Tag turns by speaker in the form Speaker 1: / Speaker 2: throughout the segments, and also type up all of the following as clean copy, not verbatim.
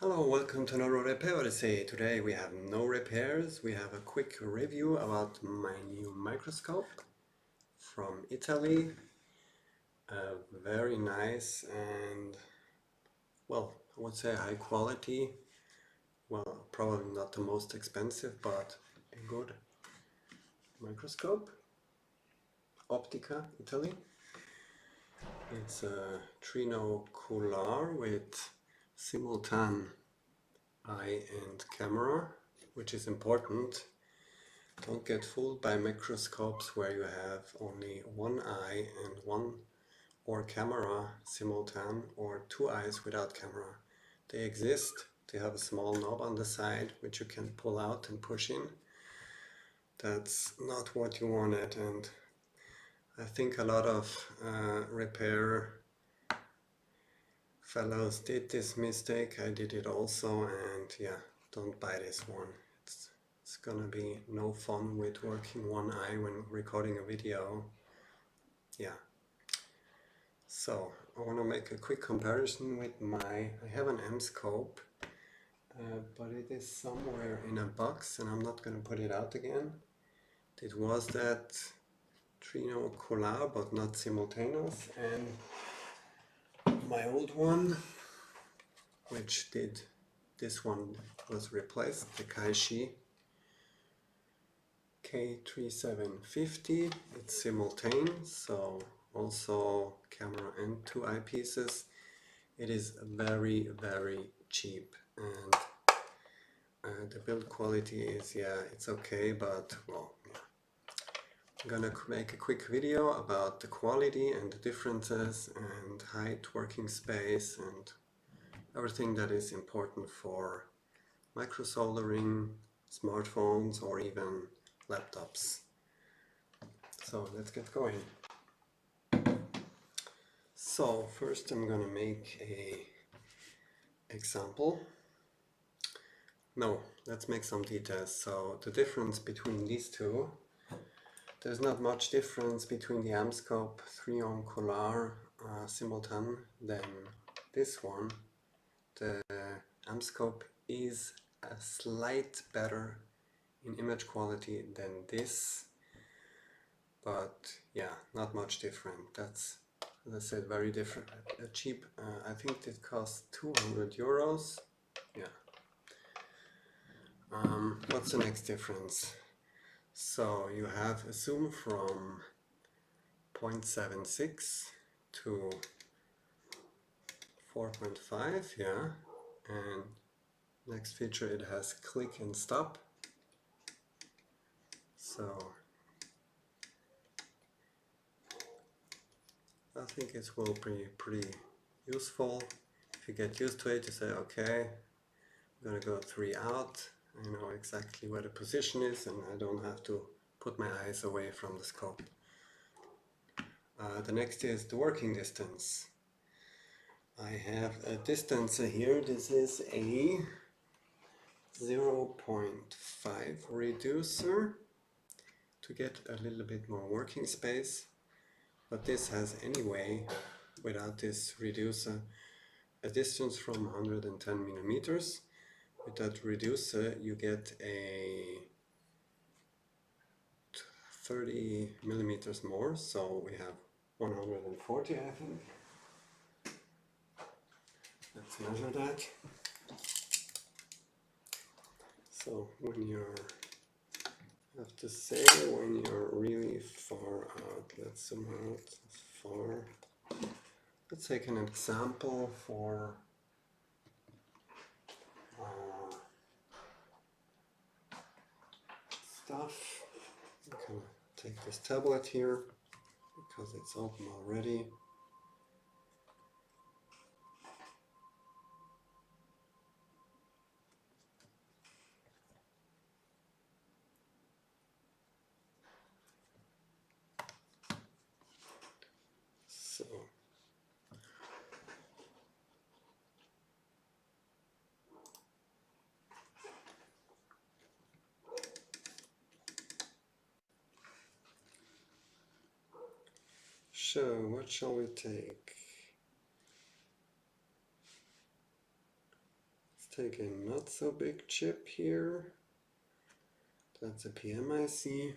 Speaker 1: Hello, welcome to another Repairitall. Today we have no repairs, we have a quick review about my new microscope from Italy. Very nice and, well, I would say high quality. Well, probably not the most expensive, but a good microscope. Optika, Italy. It's a Trinocular with simultaneous eye and camera, which is important. Don't get fooled by microscopes where you have only one eye and one or camera simultaneous or two eyes without camera. They exist. They have a small knob on the side which you can pull out and push in. That's not what you wanted, and I think a lot of repair fellows did this mistake. I did it also, and yeah, don't buy this one. It's gonna be no fun with working one eye when recording a video. Yeah. So I want to make a quick comparison with I have an M-scope, but it is somewhere in a box and I'm not going to put it out again. It was that Trinocular but not simultaneous, and my old one, which this one was replaced, the Kaisi K-37050. It's simultaneous, so also camera and two eyepieces. It is very, very cheap, and the build quality is, yeah, it's okay, but well, yeah. I'm gonna make a quick video about the quality and the differences and height, working space, and everything that is important for micro soldering, smartphones, or even laptops. So let's get going. So first I'm gonna make a example. No, let's make some details. So the difference between these two, there's not much difference between the M-scope Trinocular simultaneous than this one. The M-scope is a slight better in image quality than this, but yeah, not much different. That's, as I said, very different. Cheap. I think it costs 200 euros. Yeah. What's the next difference? So you have a zoom from 0.76 to 4.5, yeah, and next feature, it has click and stop. So I think it will be pretty useful. If you get used to it, you say, okay, I'm gonna go 3 out. I know exactly where the position is and I don't have to put my eyes away from the scope. The next is the working distance. I have a distance here. This is a 0.5 reducer to get a little bit more working space, but this has anyway, without this reducer, a distance from 110 millimeters. With that reducer you get a 30 millimeters more, so we have 140, I think. Let's measure that. So when you're, I have to say, when you're really far out, let's zoom out as far. Let's take an example for stuff. I'm gonna take this tablet here because it's open already. So what shall we take? Let's take a not so big chip here. That's a PMIC.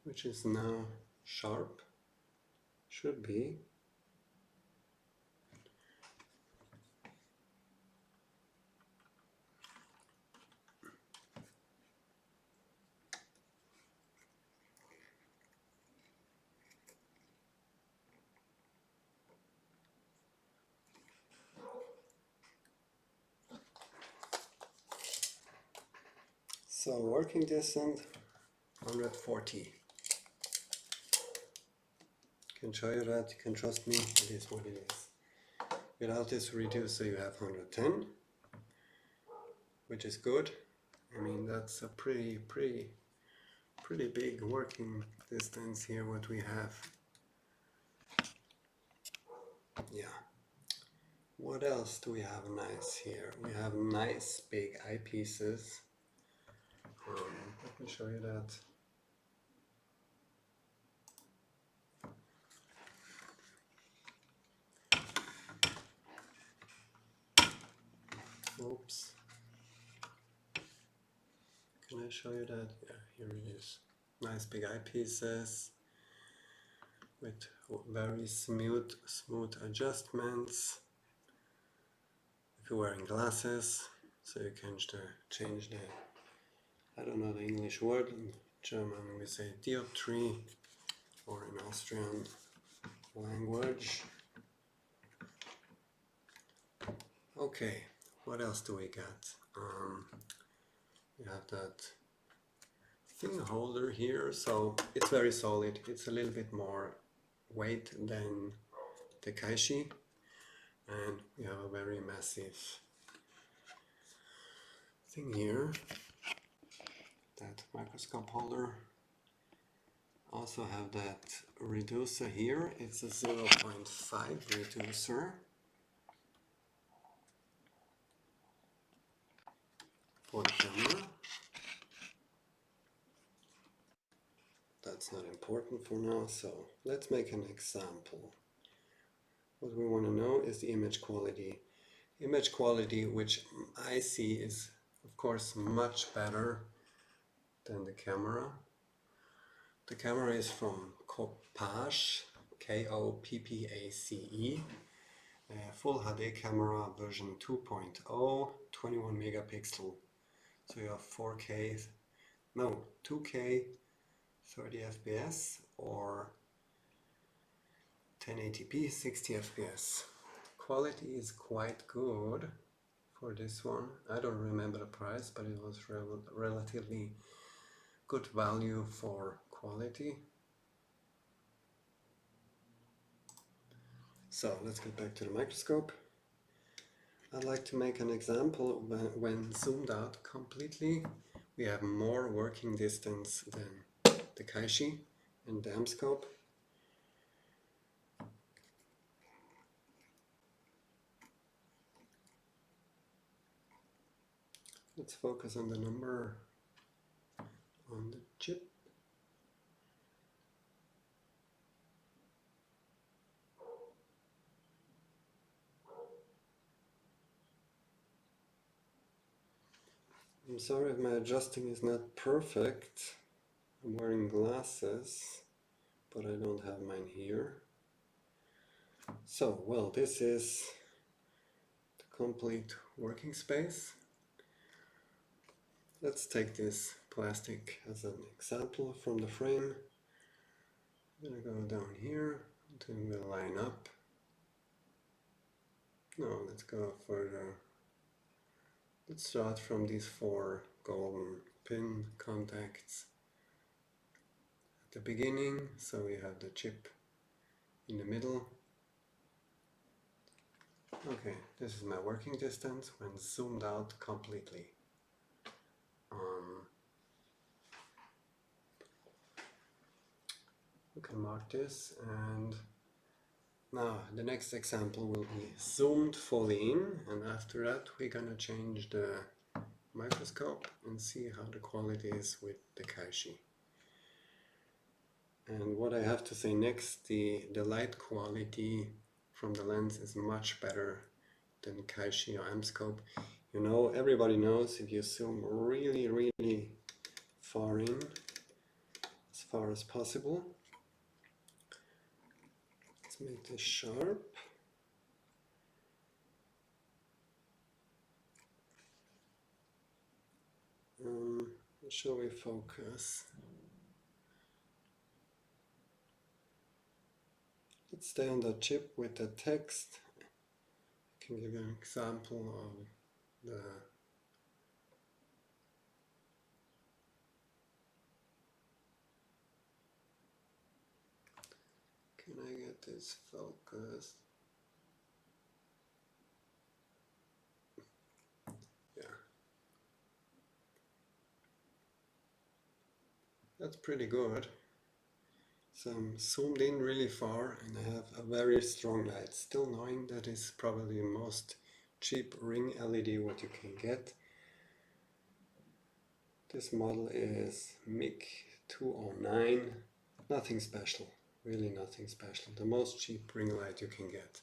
Speaker 1: Which is now sharp, should be. So working distance 140. Can show you that, you can trust me, it is what it is. Without this reducer you have 110, which is good. I mean, that's a pretty big working distance here what we have. Yeah. What else do we have nice here? We have nice big eyepieces. Let me show you that. Oops. Can I show you that? Yeah, here it is. Nice big eyepieces with very smooth adjustments. If you're wearing glasses, so you can change the, I don't know the English word, in German we say dioptry, or in Austrian language. Okay, what else do we got? We have that thing holder here, so it's very solid. It's a little bit more weight than the Kaisi, and we have a very massive thing here, that microscope holder. Also have that reducer here. It's a 0.5 reducer for the camera. That's not important for now, so let's make an example. What we want to know is the image quality. Image quality, which I see is of course much better than the camera. The camera is from Koppace, K-O-P-P-A-C-E, full HD camera version 2.0, 21 megapixel. So you have 4K, no, 2K 30 FPS or 1080p 60 FPS. Quality is quite good for this one. I don't remember the price, but it was relatively good value for quality. So let's get back to the microscope. I'd like to make an example when zoomed out completely. We have more working distance than the Kaisi and the scope. Let's focus on the number on the chip. I'm sorry if my adjusting is not perfect. I'm wearing glasses, but I don't have mine here. So, well, this is the complete working space. Let's take this plastic as an example from the frame. I'm gonna go down here until we line up. No, let's go further. Let's start from these 4 golden pin contacts at the beginning, so we have the chip in the middle. Okay, this is my working distance when zoomed out completely. We can mark this, and now the next example will be zoomed fully in, and after that we're gonna change the microscope and see how the quality is with the Kaisi. And what I have to say next, the light quality from the lens is much better than Kaisi or Mscope. You know, everybody knows if you zoom really, really far in, as far as possible. Let's make this sharp. Shall we focus? Let's stay on the chip with the text. I can give you an example of the Can I get this focused? Yeah. That's pretty good. So I'm zoomed in really far and I have a very strong light. Still knowing that is probably the most cheap ring LED what you can get. This model is MIC 209. Nothing special. Really nothing special. The most cheap ring light you can get.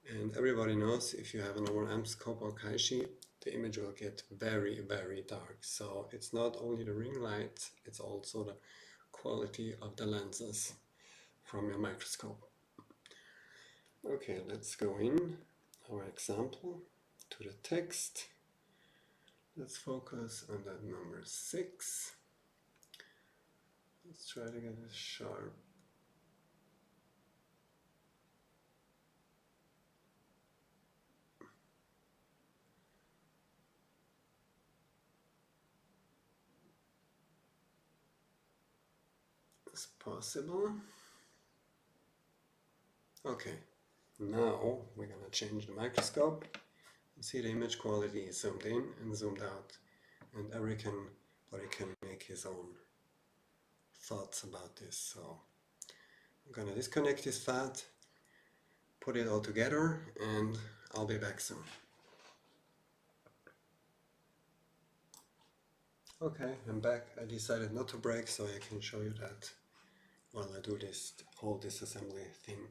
Speaker 1: And everybody knows if you have a normal Mscope or Kaisi, the image will get very, very dark. So it's not only the ring light, it's also the quality of the lenses from your microscope. Okay, let's go in our example to the text. Let's focus on that number 6. Let's try to get it sharp. As possible. Okay, now we're gonna change the microscope. You see the image quality is zoomed in and zoomed out, and everybody can make his own thoughts about this. So I'm gonna disconnect this FAT, put it all together, and I'll be back soon. Okay, I'm back. I decided not to break so I can show you that while I do this whole disassembly thing.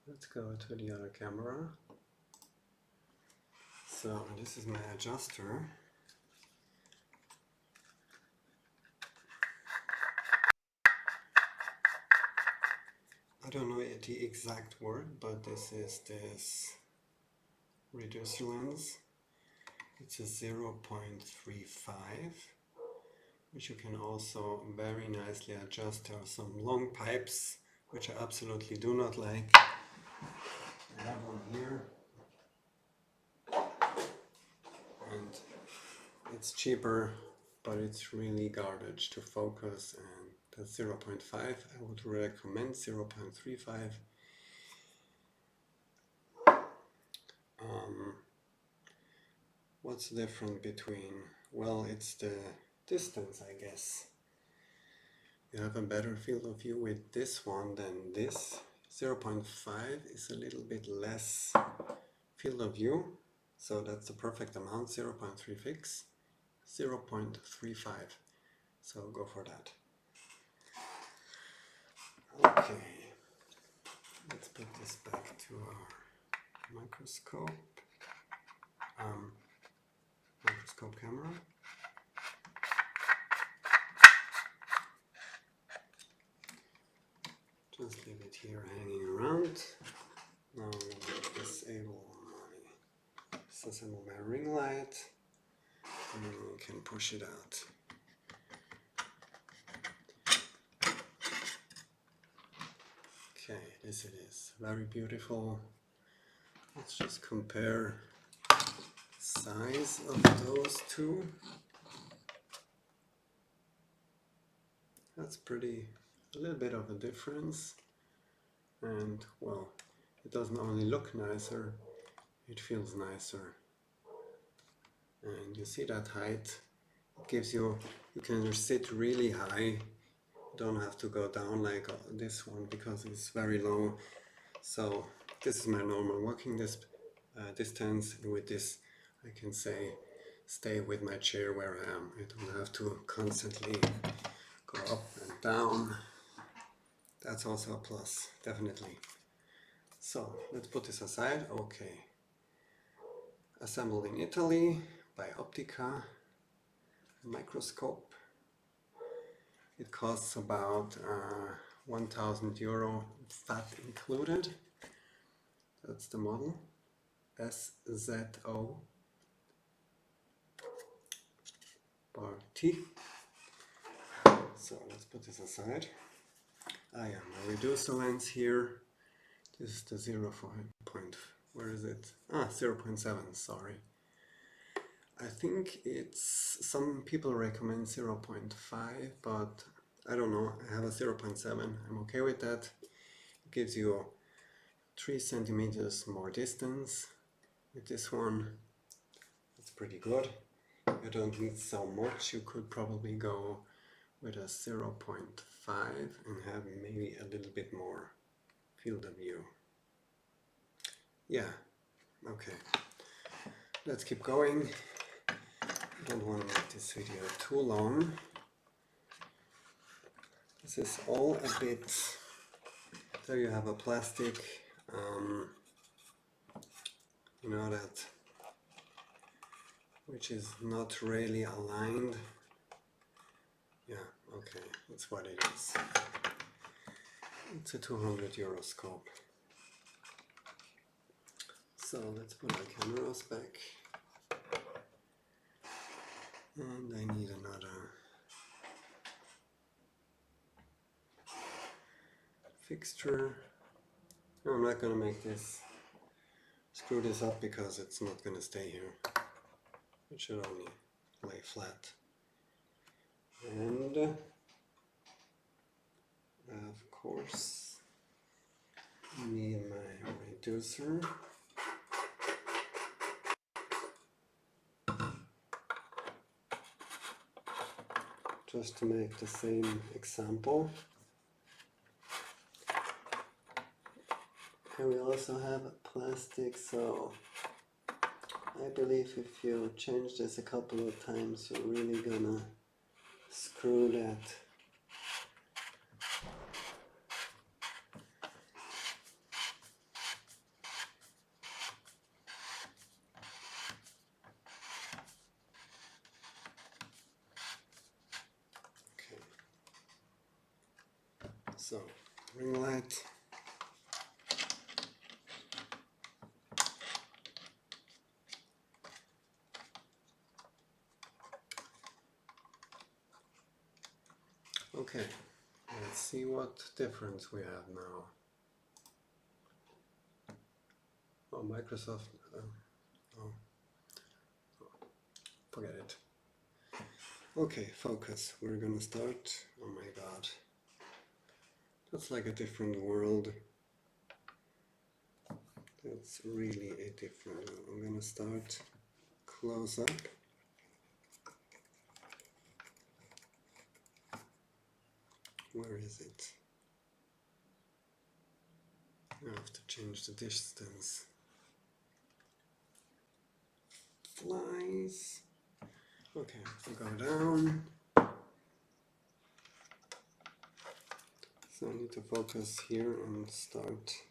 Speaker 1: Let's go to the other camera. So this is my adjuster. I don't know the exact word, but this is this reducer lens. It's a 0.35, which you can also very nicely adjust. There are some long pipes, which I absolutely do not like. I have one here, and it's cheaper, but it's really garbage to focus, and that's 0.5. I would recommend 0.35. What's the difference between, well, it's the distance, I guess. You have a better field of view with this one than this. 0.5 is a little bit less field of view, so that's the perfect amount. 0.36, 0.35, so go for that. Okay, let's put this back to our microscope camera. Just leave it here hanging around. Now I'm going to disassemble my ring light, and then we can push it out. Okay, this it is. Very beautiful. Let's just compare size of those two. That's a little bit of a difference. And well, it doesn't only look nicer, it feels nicer. And you see that height? It gives you can sit really high. Don't have to go down like this one because it's very low. So this is my normal walking distance, and with this I can stay with my chair where I am. I don't have to constantly go up and down. That's also a plus, definitely. So let's put this aside. Okay. Assembled in Italy by Optika Microscope. It costs about €1,000 VAT included. That's the model. SZO-T. So let's put this aside. My reducer lens here. This is the 0.5. Where is it? 0.7, sorry. I think some people recommend 0.5, but I don't know. I have a 0.7. I'm okay with that. It gives you 3 centimeters more distance. With this one, it's pretty good. You don't need so much. You could probably go with a 0.5 and have maybe a little bit more field of view. Yeah, okay. Let's keep going. I don't want to make this video too long. This is all a bit... There you have a plastic, you know that, which is not really aligned. Yeah, okay, that's what it is. It's a €200 scope. So let's put our cameras back. And I need another fixture. No, I'm not going to screw this up because it's not going to stay here. It should only lay flat. And of course, I need my reducer. Just to make the same example. And we also have plastic, so I believe if you change this a couple of times, you're really gonna screw that. Okay. So, ring light. Okay, let's see what difference we have now. Oh, Microsoft, forget it. Okay, focus, we're gonna start. Oh my god, that's like a different world. That's really a different world. I'm gonna start close up. Where is it? I have to change the distance. Flies. Okay, so go down. So I need to focus here and start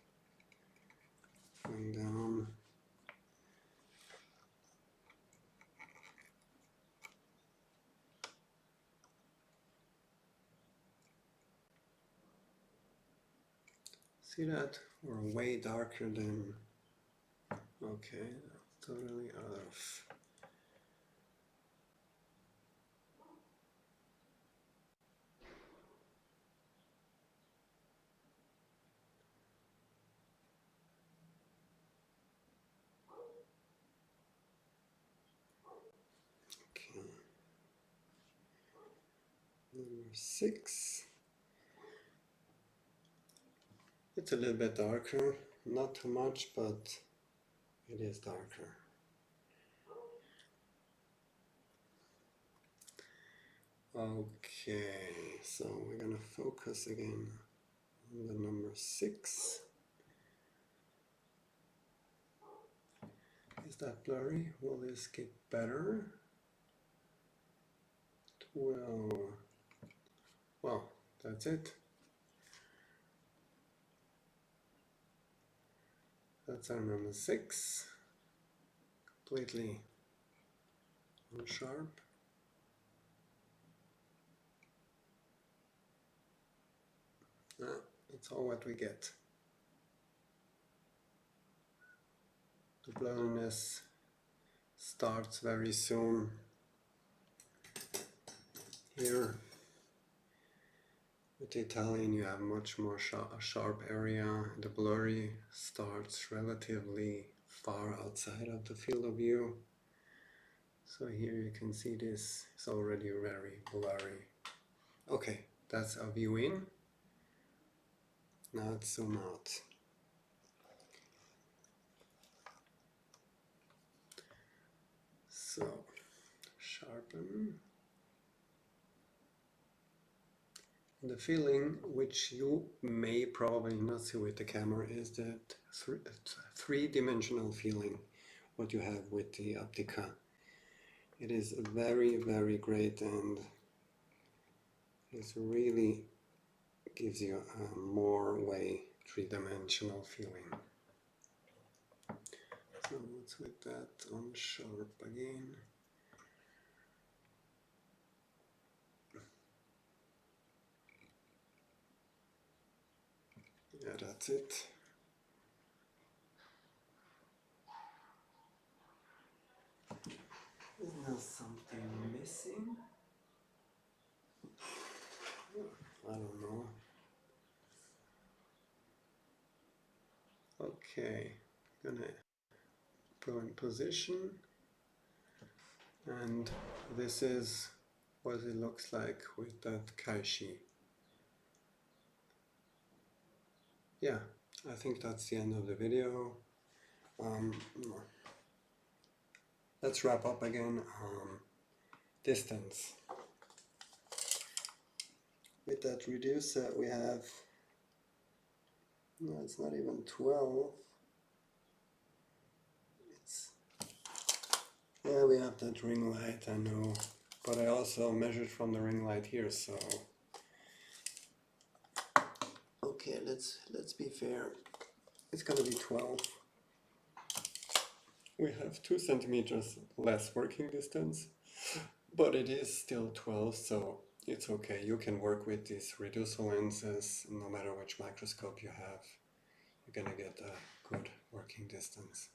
Speaker 1: going down. See that? We're way darker than... Okay, totally out of... Okay. Number 6. It's a little bit darker, not too much, but it is darker. Okay, so we're gonna focus again on the number 6. Is that blurry? Will this get better? 12. that's it. That's our number 6. Completely unsharp. That's all what we get. The blurriness starts very soon. Here with the Italian you have much more sharp area. The blurry starts relatively far outside of the field of view. So here you can see this is already very blurry. Okay, that's a view in. Now let's zoom out. So, sharpen. And the feeling, which you may probably not see with the camera, is that three-dimensional feeling what you have with the Optika. It is very, very great, and it really gives you a more three-dimensional feeling. So what's with that on sharp again? Yeah, that's it. Is there something missing? I don't know. Okay, gonna go in position, and this is what it looks like with that Kaisi. Yeah, I think that's the end of the video. Let's wrap up again. Distance. With that reducer we have, no, it's not even 12. Yeah, we have that ring light, I know, but I also measured from the ring light here, so okay, let's be fair. It's gonna be 12. We have 2 centimeters less working distance, but it is still 12, so it's okay. You can work with these reducer lenses no matter which microscope you have. You're gonna get a good working distance.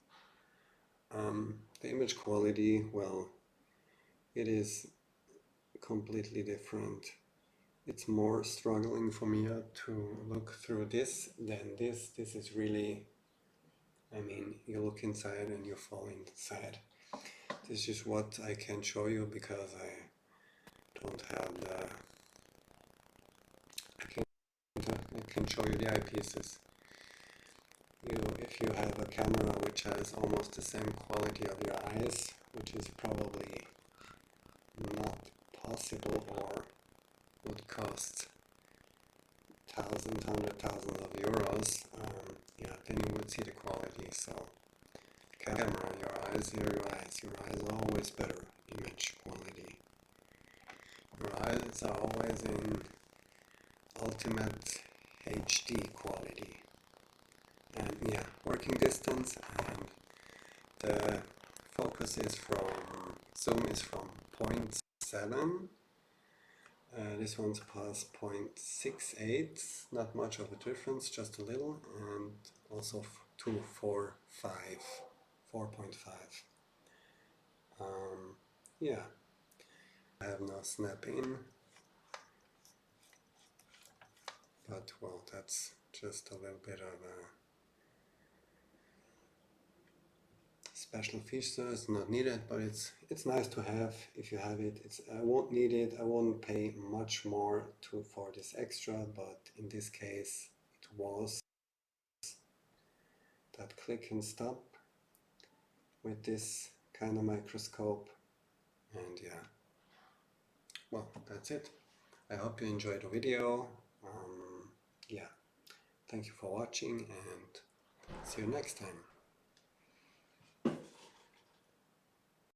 Speaker 1: The image quality, well, it is completely different. It's more struggling for me to look through this than this. This is really, I mean, you look inside and you fall inside. This is what I can show you because I don't have the, I can show you the eyepieces. If you have a camera which has almost the same quality of your eyes, which is probably not possible or would cost hundred thousands of euros, yeah, then you would see the quality. So camera, your eyes are always better image quality. Your eyes are always in ultimate HD quality. And yeah, working distance, and the focus is from, zoom is from 0.7. This one's past 0.68, not much of a difference, just a little, and also to 4.5. Yeah, I have no snap in, but well, that's just a little bit of a special feature. It's not needed, but it's nice to have if you have it. I won't need it. I won't pay much more for this extra, but in this case it was that click and stop with this kind of microscope. And yeah, well, that's it. I hope you enjoyed the video. Yeah, thank you for watching, and see you next time.